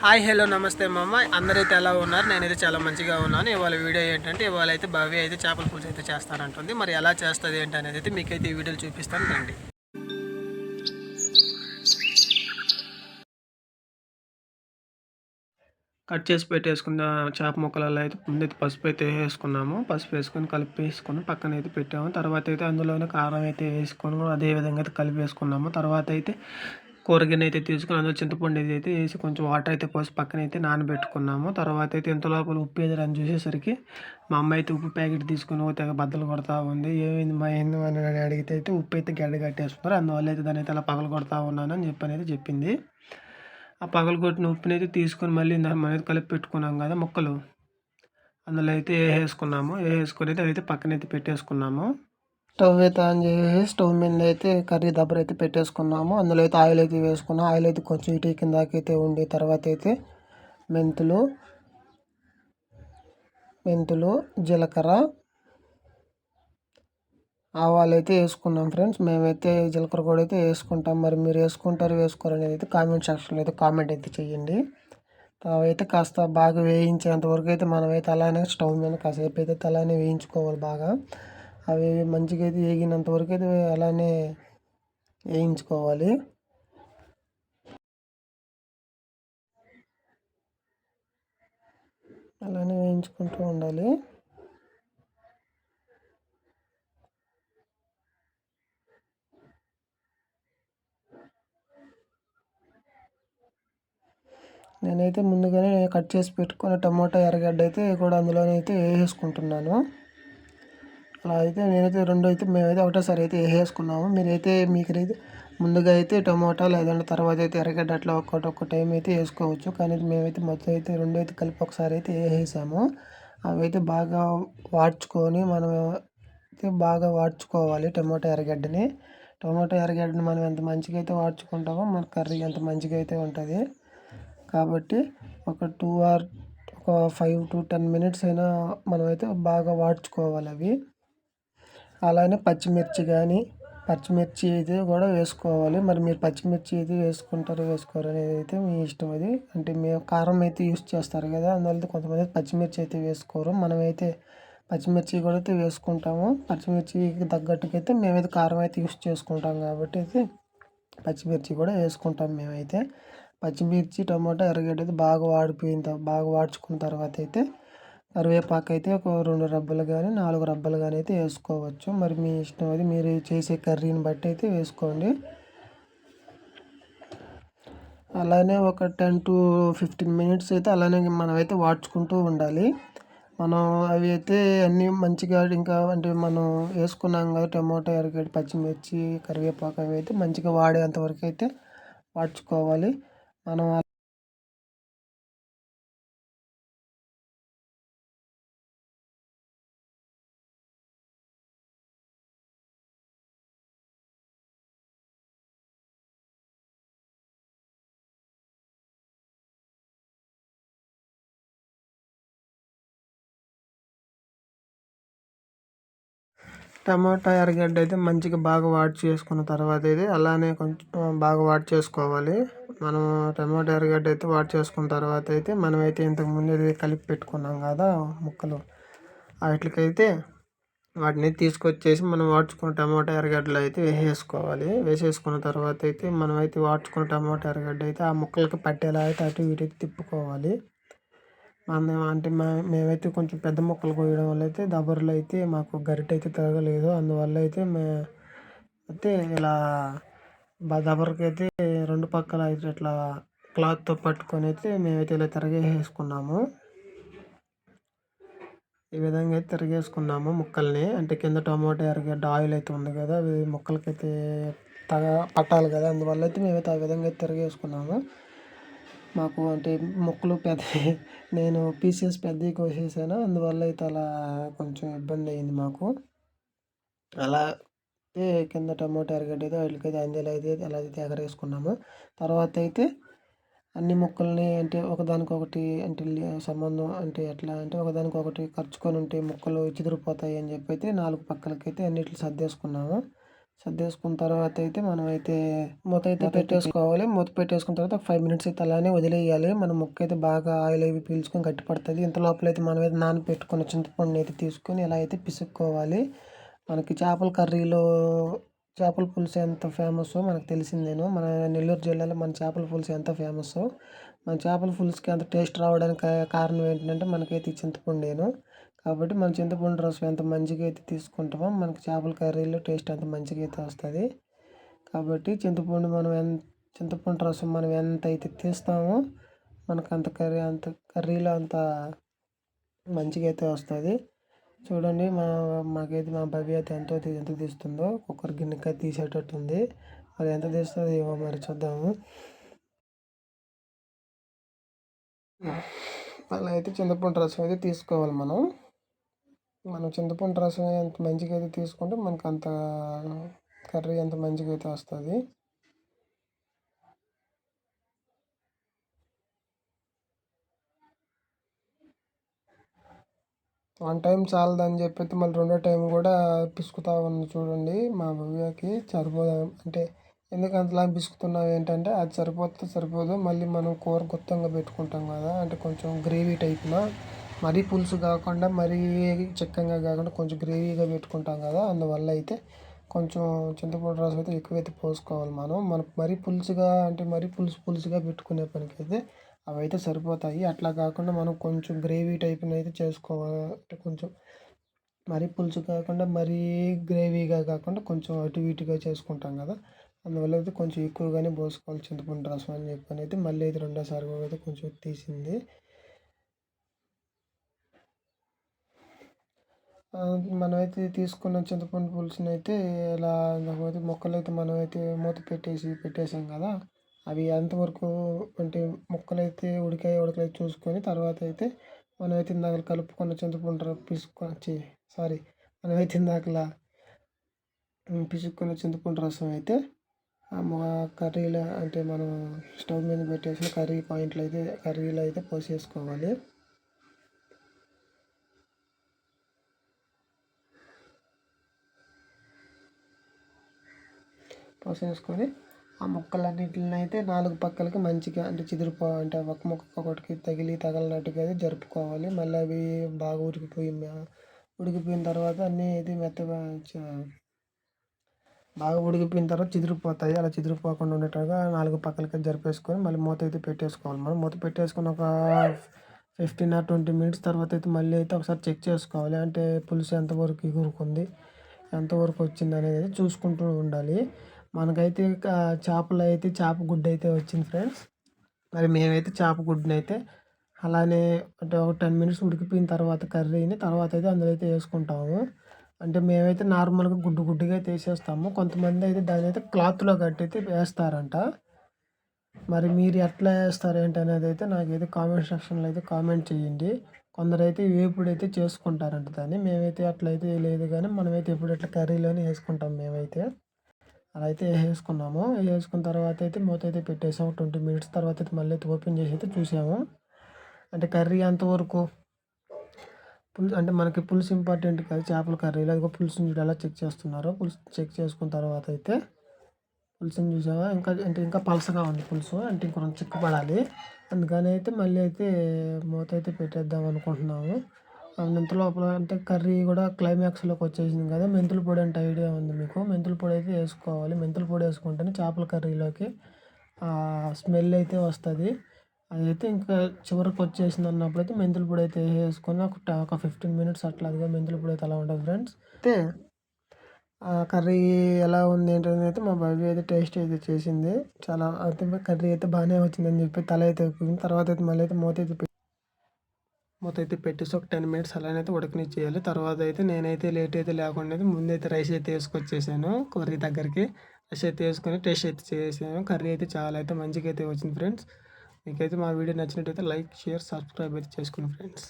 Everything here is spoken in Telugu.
హాయ్ హలో నమస్తే మామ, అందరైతే ఎలా ఉన్నారు? నేనైతే చాలా మంచిగా ఉన్నాను. ఇవాళ వీడియో ఏంటంటే, ఇవాళ అయితే భవ్య అయితే చేపల పులుసు అయితే చేస్తానంటుంది. మరి ఎలా చేస్తుంది ఏంటి అనేది అయితే మీకైతే ఈ వీడియోలు చూపిస్తాను రండి. కట్ చేసి పెట్టేసుకున్న చేప ముక్కలలో అయితే ముందైతే పసుపు అయితే వేసుకున్నాము. పసుపు వేసుకొని కలిపి వేసుకొని పక్కన అయితే పెట్టాము. తర్వాత అయితే అందులోనే కారం అయితే వేసుకొని అదే విధంగా అయితే కలిపి వేసుకున్నాము. తర్వాత అయితే కూరగిన్నె అయితే తీసుకుని అందులో చింతపండు అయితే వేసి కొంచెం వాటర్ అయితే పోసి పక్కన అయితే నానబెట్టుకున్నాము. తర్వాత అయితే ఇంత లోపల ఉప్పు ఏదని చూసేసరికి మా అమ్మ అయితే ఉప్పు ప్యాకెట్ తీసుకుని తెగ బద్దలు కొడతా ఉంది. ఏమైంది మా ఏంది అని అడిగితే అయితే ఉప్పు అయితే గడ్డ కట్టేస్తున్నారు, అందువల్ల అయితే దాన్ని అయితే అలా పగలు కొడతా ఉన్నాను అని చెప్పి చెప్పింది. ఆ పగలగొట్టిన ఉప్పునైతే తీసుకొని మళ్ళీ మనం అయితే కలిపి పెట్టుకున్నాం కదా ముక్కలు, అందులో అయితే వేసుకున్నాము. వేసుకొని అయితే పక్కన అయితే పెట్టేసుకున్నాము. స్టవ్ అయితే ఆన్ చేసి స్టవ్ మీద అయితే కర్రీ దబ్బర అయితే పెట్టేసుకున్నాము. అందులో అయితే ఆయిల్ అయితే వేసుకున్నాం. ఆయిల్ అయితే కొంచెం ఇటు కిందకి అయితే ఉండి తర్వాత అయితే మెంతులు జీలకర్ర ఆవాలు అయితే వేసుకున్నాం ఫ్రెండ్స్. మేమైతే జీలకర్ర కూడా అయితే వేసుకుంటాం. మరి మీరు వేసుకుంటారు వేసుకోరు అనేది అయితే కామెంట్ సెక్షన్లో అయితే కామెంట్ అయితే చేయండి. అయితే కాస్త బాగా వేయించేంత వరకు అయితే మనమైతే అలానే స్టవ్ మీద కాసేపు అయితే అలానే వేయించుకోవాలి బాగా. అవి మంచిగా అయితే వేగినంత వరకు అయితే అలానే వేయించుకోవాలి. అలానే వేయించుకుంటూ ఉండాలి. నేనైతే ముందుగానే కట్ చేసి పెట్టుకున్న టమాటా ఎర్రగడ్డ అయితే కూడా అందులోనే అయితే వేసేసుకుంటున్నాను. అలా అయితే నేనైతే రెండు అయితే మేమైతే ఒకటేసారి అయితే వేసేసుకున్నాము. మీకైతే ముందుగా అయితే టమాటా లేదంటే తర్వాత అయితే ఎర్రగడ్డ అట్లా ఒక్క టైం అయితే వేసుకోవచ్చు. కానీ మేమైతే మొత్తం అయితే రెండు అయితే కలిపి ఒకసారి అయితే వేసేసాము. అవి అయితే బాగా వాడ్చుకొని మనం అయితే బాగా వాడ్చుకోవాలి టమాటా ఎర్రగడ్డని మనం ఎంత మంచిగా అయితే వాడ్చుకుంటామో మన కర్రీ అంత మంచిగా అయితే ఉంటుంది. కాబట్టి ఒక 5 to 10 మినిట్స్ అయినా మనమైతే బాగా వాడ్చుకోవాలి అవి. అలానే పచ్చిమిర్చి అయితే కూడా వేసుకోవాలి. మరి మీరు పచ్చిమిర్చి అయితే వేసుకుంటారు వేసుకోరు అనేది అయితే మీ ఇష్టం. అది అంటే మేము కారం అయితే యూస్ చేస్తారు కదా, అందువల్ల కొంతమంది పచ్చిమిర్చి అయితే వేసుకోరు. మనమైతే పచ్చిమిర్చి కూడా అయితే వేసుకుంటాము. పచ్చిమిర్చికి తగ్గట్టుగా అయితే మేమైతే కారం అయితే యూస్ చేసుకుంటాం కాబట్టి అయితే పచ్చిమిర్చి కూడా వేసుకుంటాం మేమైతే. పచ్చిమిర్చి టమాటా ఎర్రగడ్డ అయితే బాగా వాడ్చుకున్న తర్వాత అయితే కరివేపాకు అయితే ఒక 2 రబ్బలు కానీ 4 రబ్బలు కానీ అయితే వేసుకోవచ్చు. మరి మీ ఇష్టం, అది మీరు చేసే కర్రీని బట్టి అయితే వేసుకోండి. అలానే ఒక 10 to 15 మినిట్స్ అయితే అలానే మనమైతే వాడ్చుకుంటూ ఉండాలి. మనం అవి అయితే అన్నీ మంచిగా ఇంకా అంటే మనం వేసుకున్నాం కదా టమాటా ఎర్రగడ్డ పచ్చిమిర్చి కరివేపాకు అవి అయితే మంచిగా వాడేంతవరకు అయితే వాడ్చుకోవాలి. మనం టమాటా ఎర్రగడ్డ అయితే మంచిగా బాగా వాడ్ చేసుకున్న తర్వాత అయితే అలానే కొంచెం బాగా వాడ్ చేసుకోవాలి. మనం టమాటా ఎర్రగడ్డ అయితే వాడ్ చేసుకున్న తర్వాత అయితే మనమైతే ఇంతకుముందు కలిపి పెట్టుకున్నాం కదా ముక్కలు, వాటికైతే వాటిని తీసుకొచ్చేసి మనం వాడ్చుకున్న టమాటా ఎర్రగడ్డలు అయితే వేసేసుకున్న తర్వాత అయితే మనమైతే వాడ్చుకున్న టమాటా ఎర్రగడ్డ అయితే ఆ ముక్కలకి పట్టేలా అయితే అటు ఇటు అయితే తిప్పుకోవాలి. అంటే మేమైతే కొంచెం పెద్ద ముక్కలు కోయడం వల్ల అయితే దబరలో అయితే మాకు గరిటె అయితే తిరగలేదు. అందువల్ల అయితే ఇలా దబరకి అయితే రెండు పక్కల అయితే ఇట్లా క్లాత్తో పట్టుకొని అయితే మేమైతే ఇలా తిరగేసుకున్నాము. ఈ విధంగా అయితే తిరగేసుకున్నాము ముక్కల్ని. అంటే కింద టమాటా ఎర్రగడ్డ ఆయిల్ అయితే ఉంది కదా, అవి ముక్కలకైతే పట్టాలి కదా, అందువల్ల అయితే మేమైతే ఆ విధంగా అయితే తిరగేసుకున్నాము. మాకు అంటే ముక్కలు నేను పీసెస్ పెద్దవి కోసేసాను, అందువల్ల అయితే అలా కొంచెం ఇబ్బంది అయింది మాకు. అలా అయితే కింద టమాటా ఎర్రగడ్డ అయితే వాటికైతే అందులో అయితే అలా అయితే ఎగరేసుకున్నాము. తర్వాత అయితే అన్ని ముక్కల్ని అంటే ఒకదానికొకటి అంటే సంబంధం అంటే ఎట్లా అంటే ఒకదానికొకటి ఖర్చుకొని ఉంటే ముక్కలు చిదిరిపోతాయి అని చెప్పి అయితే 4 పక్కలకైతే అన్నిటిని సర్దేసుకున్నాము. సర్దేసుకున్న తర్వాత అయితే మనమైతే మూత అయితే పెట్టేసుకోవాలి. మూత పెట్టేసుకున్న తర్వాత 5 మినిట్స్ అయితే అలానే వదిలేయాలి. మన ముక్క అయితే బాగా ఆయిల్ అవి పీల్చుకొని గట్టి పడుతుంది. ఇంత లోపల అయితే మనం అయితే నానబెట్టుకున్న చింతపండుని అయితే తీసుకొని ఇలా అయితే పిసుక్కోవాలి. మనకి చేపల కర్రీలో చేపల పులుసు ఎంత ఫేమస్సో మనకు తెలిసిందేను. మన నెల్లూరు జిల్లాలో మన చేపల పులుసు ఎంత ఫేమస్సో, మన చేపల పులుసుకి అంత టేస్ట్ రావడానికి కారణం ఏంటంటే మనకైతే ఈ చింతపండేను. కాబట్టి మన చింతపండు రసం ఎంత మంచిగా అయితే తీసుకుంటామో మనకి చేపల కర్రీలో టేస్ట్ అంత మంచిగా అయితే వస్తుంది. కాబట్టి చింతపండు రసం మనం ఎంత అయితే తీస్తామో మనకు అంత కర్రీలో అంత మంచిగా అయితే వస్తుంది. చూడండి మాకైతే మా భవ్య అయితే ఎంత తీస్తుందో కుక్కర్ గిన్నెకాయ తీసేటట్టు ఉంది. మరి ఎంత తీస్తుందో ఏమో మరి చూద్దాము. అలా అయితే చింతపండు రసం అయితే తీసుకోవాలి మనం చింతపండు రసం ఎంత మంచిగా అయితే తీసుకుంటే మనకు అంత కర్రీ అంత మంచిగా అయితే వస్తుంది. వన్ టైం చాలదని చెప్పి మళ్ళీ రెండో టైం కూడా పిసుకుతా ఉంది. చూడండి మా భవ్యకి సరిపోదు అంటే ఎందుకు అంతలా పిసుకుతున్నావు ఏంటంటే అది సరిపోదు. మళ్ళీ మనం కూర గుత్తంగా పెట్టుకుంటాం కదా, అంటే కొంచెం గ్రేవీ టైప్న, మరీ పులుసు కాకుండా మరీ చిక్కగా కాకుండా కొంచెం గ్రేవీగా పెట్టుకుంటాం కదా, అందువల్ల అయితే కొంచెం చింతపండు రసం అయితే ఎక్కువైతే పోసుకోవాలి. మనకు మరీ పులుసుగా అంటే మరీ పులుసుగా పెట్టుకునే పనికైతే అవి అయితే సరిపోతాయి. అట్లా కాకుండా మనం కొంచెం గ్రేవీ టైప్ని అయితే చేసుకోవాలి. అంటే కొంచెం మరీ పులుసు కాకుండా మరీ గ్రేవీగా కాకుండా కొంచెం అటు ఇటుగా చేసుకుంటాం కదా, అందువల్ల అయితే కొంచెం ఎక్కువగానే పోసుకోవాలి చింతపండు రసం అని చెప్పని అయితే మళ్ళీ అయితే రెండోసారి కూడా అయితే కొంచెం తీసింది. మనమైతే తీసుకున్న చింతపండు పులుసుని అయితే ఇలా మొక్కలు అయితే మనమైతే మూత పెట్టేసాం కదా, అవి ఎంతవరకు అంటే ముక్కలు అయితే ఉడకలేదు చూసుకొని తర్వాత అయితే మనమైతే ఇందాక కలుపుకున్న చింతపండు మనమైతే ఇందాకలా పిసుక్కున్న చింతపండు రసం అయితే కర్రీలో అంటే మనం స్టవ్ మీద పెట్టేసిన కర్రీలో అయితే పోసేసుకోవాలి. పోసేసుకొని ఆ ముక్కలన్నిటిని అయితే 4 పక్కలకి మంచిగా అంటే అంటే ఒక ముక్క ఒకటికి తగలనట్టుగా అయితే జరుపుకోవాలి. మళ్ళీ అవి బాగా ఉడికిపోయిన తర్వాత అన్నీ అయితే బాగా ఉడికిపోయిన తర్వాత చిదిరిపోతాయి. అలా చిదిరిపోకుండా ఉండేట్టుగా 4 పక్కలకి జరిపేసుకొని మళ్ళీ మూత అయితే పెట్టేసుకోవాలి. మనం మూత పెట్టేసుకుని ఒక 15 or 20 మినిట్స్ తర్వాత అయితే మళ్ళీ అయితే ఒకసారి చెక్ చేసుకోవాలి. అంటే పులుసు ఎంతవరకు ఎగురుకుంది, ఎంతవరకు వచ్చింది అనేది చూసుకుంటూ ఉండాలి. మనకైతే చేప గుడ్డు అయితే వచ్చింది ఫ్రెండ్స్. మరి మేమైతే చేప గుడ్డుని అయితే అలానే అంటే ఒక 10 మినిట్స్ ఉడికిపోయిన తర్వాత కర్రీని తర్వాత అయితే అందులో అయితే వేసుకుంటాము. అంటే మేమైతే నార్మల్గా గుడ్డుగా అయితే వేసేస్తాము. కొంతమంది అయితే దాన్ని అయితే క్లాత్లో కట్టి అయితే వేస్తారంట. మరి మీరు ఎట్లా వేస్తారు ఏంటి అనేది అయితే నాకైతే కామెంట్ సెక్షన్లో అయితే కామెంట్ చేయండి. కొందరైతే వేపుడైతే చేసుకుంటారంట దాన్ని. మేమైతే అట్లయితే లేదు కానీ మనమైతే ఎప్పుడు ఇట్లా కర్రీలోనే వేసుకుంటాం మేమైతే. అలా అయితే వేసుకున్నాము. వేసుకున్న తర్వాత అయితే మూత అయితే పెట్టేసాము. 20 మినిట్స్ తర్వాత అయితే మళ్ళీ అయితే ఓపెన్ చేసి అయితే చూసాము. అంటే కర్రీ అంతవరకు అంటే మనకి పులుసు ఇంపార్టెంట్ కాదు చేపల కర్రీలో. అదిగో పులుసుని చూడు ఎలా చెక్ చేస్తున్నారు. పులుసు చెక్ చేసుకున్న తర్వాత అయితే పులుసుని చూసావా ఇంకా పలసగా ఉంది పులుసు, అంటే ఇంకొంచెం చిక్కపడాలి. అందుకని అయితే మళ్ళీ అయితే మూత అయితే పెట్టేద్దాం అనుకుంటున్నాము. ఇంత లోపల అంటే కర్రీ కూడా క్లైమాక్స్లోకి వచ్చేసింది కదా. మెంతుల పొడి అంటే ఐడియా ఉంది మీకు. మెంతుల పొడి అయితే వేసుకోవాలి. మెంతుల పొడి వేసుకుంటేనే చేపల కర్రీలోకి స్మెల్ అయితే వస్తుంది. అదైతే ఇంకా చివరికి వచ్చేసింది అన్నప్పుడు అయితే మెంతుల పొడి అయితే వేసుకొని ఒక 15 మినిట్స్ అట్లా అదిగా మెంతుల పొడి అయితే అలా ఉంటుంది ఫ్రెండ్స్. అయితే కర్రీ ఎలా ఉంది ఏంటనేది అయితే మా బాబీ అయితే టేస్ట్ అయితే చేసింది. చాలా అయితే కర్రీ అయితే బాగానే వచ్చిందని చెప్పి తల అయితే ఊపింది. తర్వాత అయితే మళ్ళీ అయితే మూత అయితే పెట్టేసి ఒక 10 మినిట్స్ అలానైతే ఉడకనిచ్చేయాలి. తర్వాత అయితే నేనైతే లేట్ అయితే లేకుండా ముందైతే రైస్ అయితే వేసుకొచ్చేసాను కర్రీ దగ్గరికి. రైస్ అయితే వేసుకొని టేస్ట్ అయితే చేసాను. కర్రీ అయితే చాలా అయితే మంచిగా అయితే వచ్చింది ఫ్రెండ్స్. మీకైతే మా వీడియో నచ్చినట్టయితే లైక్, షేర్, సబ్స్క్రైబ్ అయితే చేసుకోండి ఫ్రెండ్స్.